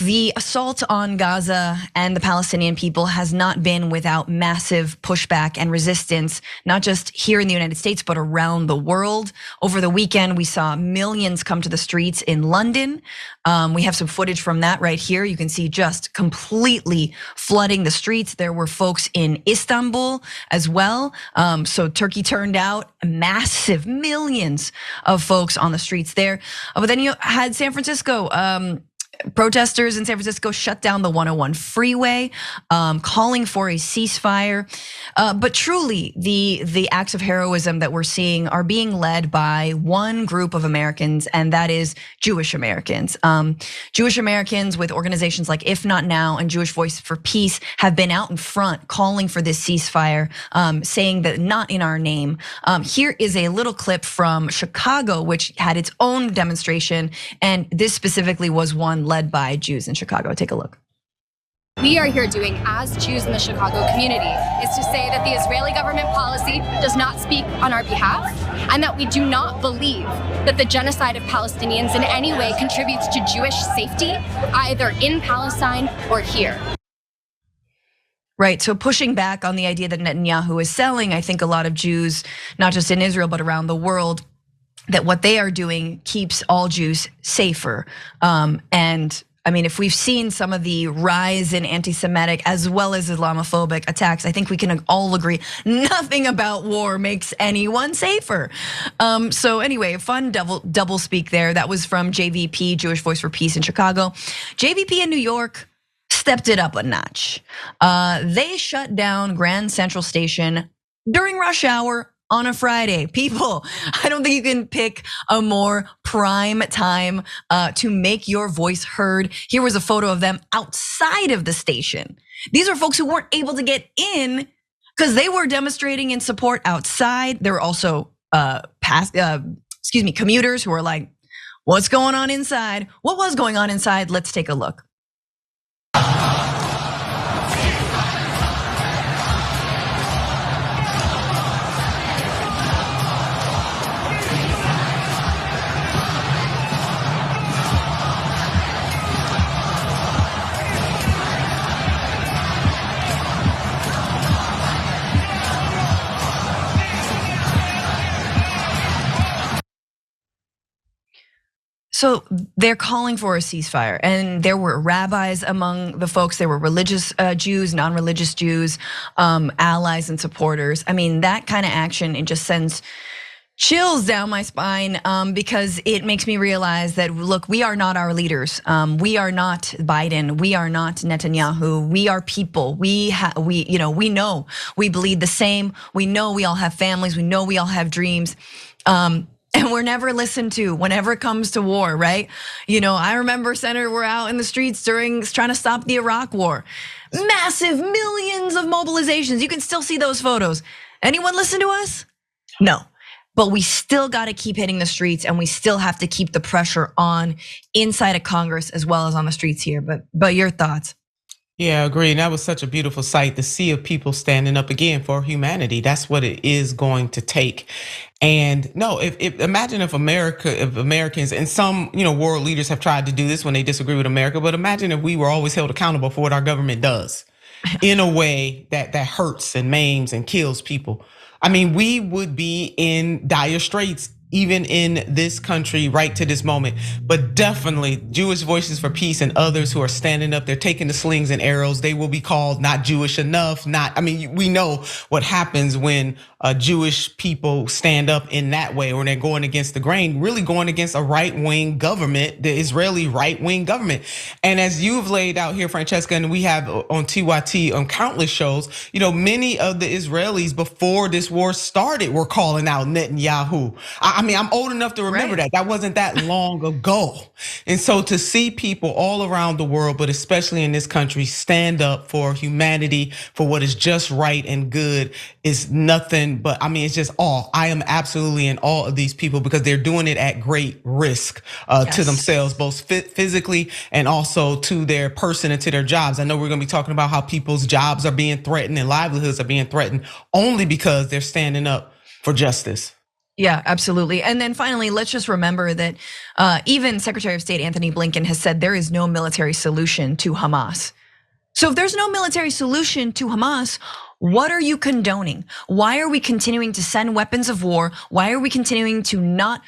The assault on Gaza and the Palestinian people has not been without massive pushback and resistance, not just here in the United States, but around the world. Over the weekend, we saw millions come to the streets in London. We have some footage from that right here. You can see just completely flooding the streets. There were folks in Istanbul as well. So Turkey turned out massive millions of folks on the streets there. But then you had San Francisco. Protesters in San Francisco shut down the 101 freeway, calling for a ceasefire. But truly, the acts of heroism that we're seeing are being led by one group of Americans, and that is Jewish Americans. Jewish Americans with organizations like If Not Now and Jewish Voice for Peace have been out in front calling for this ceasefire, saying that not in our name. Here is a little clip from Chicago, which had its own demonstration, and this specifically was one led by Jews in Chicago. Take a look. We are here doing as Jews in the Chicago community is to say that the Israeli government policy does not speak on our behalf, and that we do not believe that the genocide of Palestinians in any way contributes to Jewish safety, either in Palestine or here. Right, so pushing back on the idea that Netanyahu is selling, I think a lot of Jews, not just in Israel, but around the world, that what they are doing keeps all Jews safer. And I mean, if we've seen some of the rise in anti-Semitic as well as Islamophobic attacks, I think we can all agree nothing about war makes anyone safer. So anyway, fun double speak there. That was from JVP, Jewish Voice for Peace in Chicago. JVP in New York stepped it up a notch. They shut down Grand Central Station during rush hour on a Friday. People, I don't think you can pick a more prime time to make your voice heard. Here was a photo of them outside of the station. These are folks who weren't able to get in because they were demonstrating in support outside. There were also commuters who were like, what's going on inside? What was going on inside? Let's take a look. So they're calling for a ceasefire, and there were rabbis among the folks. There were religious Jews, non-religious Jews, allies and supporters. I mean, that kind of action, it just sends chills down my spine because it makes me realize that, look, we are not our leaders. We are not Biden. We are not Netanyahu. We are people. We know we bleed the same. We know we all have families. We know we all have dreams. And we're never listened to whenever it comes to war, right? I remember, Senator, we're out in the streets trying to stop the Iraq war. Massive millions of mobilizations. You can still see those photos. Anyone listen to us? No. But we still gotta keep hitting the streets, and we still have to keep the pressure on inside of Congress as well as on the streets here. But your thoughts? Yeah, I agree. And that was such a beautiful sight, the sea of people standing up again for humanity. That's what it is going to take. And no, imagine if Americans and some, world leaders have tried to do this when they disagree with America, but imagine if we were always held accountable for what our government does in a way that hurts and maims and kills people. I mean, we would be in dire straits even in this country right to this moment. But definitely Jewish Voices for Peace and others who are standing up, they're taking the slings and arrows. They will be called not Jewish enough. We know what happens when Jewish people stand up in that way, or they're going against the grain, really going against a right-wing government, the Israeli right-wing government. And as you've laid out here, Francesca, and we have on TYT on countless shows, many of the Israelis before this war started were calling out Netanyahu. I'm old enough to remember that. That wasn't that long ago. And so to see people all around the world, but especially in this country, stand up for humanity, for what is just right and good, is nothing but, it's just awe. I am absolutely in awe of these people because they're doing it at great risk to themselves, both physically and also to their person and to their jobs. I know we're gonna be talking about how people's jobs are being threatened and livelihoods are being threatened only because they're standing up for justice. Yeah, absolutely. And then finally, let's just remember that even Secretary of State Anthony Blinken has said there is no military solution to Hamas. So if there's no military solution to Hamas, what are you condoning? Why are we continuing to send weapons of war? Why are we continuing to not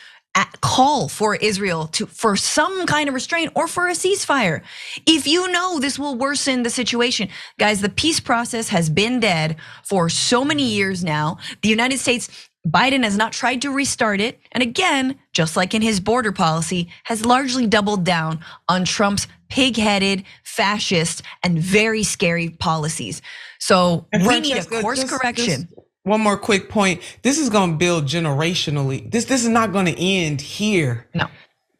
call for Israel for some kind of restraint or for a ceasefire? If you know this will worsen the situation, guys, the peace process has been dead for so many years now. The United States, Biden has not tried to restart it. And again, just like in his border policy, has largely doubled down on Trump's pig-headed, fascist, and very scary policies. So we need a course correction. One more quick point. This is gonna build generationally. This is not gonna end here. No.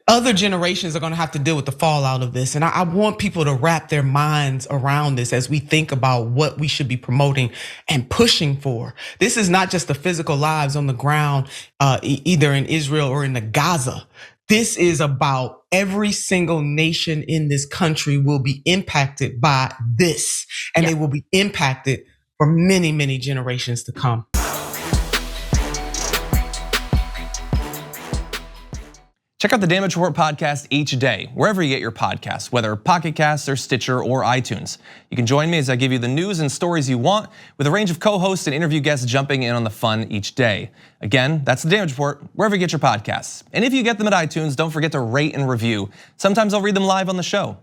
Other generations are gonna have to deal with the fallout of this. And I want people to wrap their minds around this as we think about what we should be promoting and pushing for. This is not just the physical lives on the ground, either in Israel or in the Gaza. This is about every single nation in this country will be impacted by this, and they will be impacted for many, many generations to come. Check out the Damage Report podcast each day, wherever you get your podcasts, whether Pocket Casts or Stitcher or iTunes. You can join me as I give you the news and stories you want, with a range of co-hosts and interview guests jumping in on the fun each day. Again, that's the Damage Report, wherever you get your podcasts. And if you get them at iTunes, don't forget to rate and review. Sometimes I'll read them live on the show.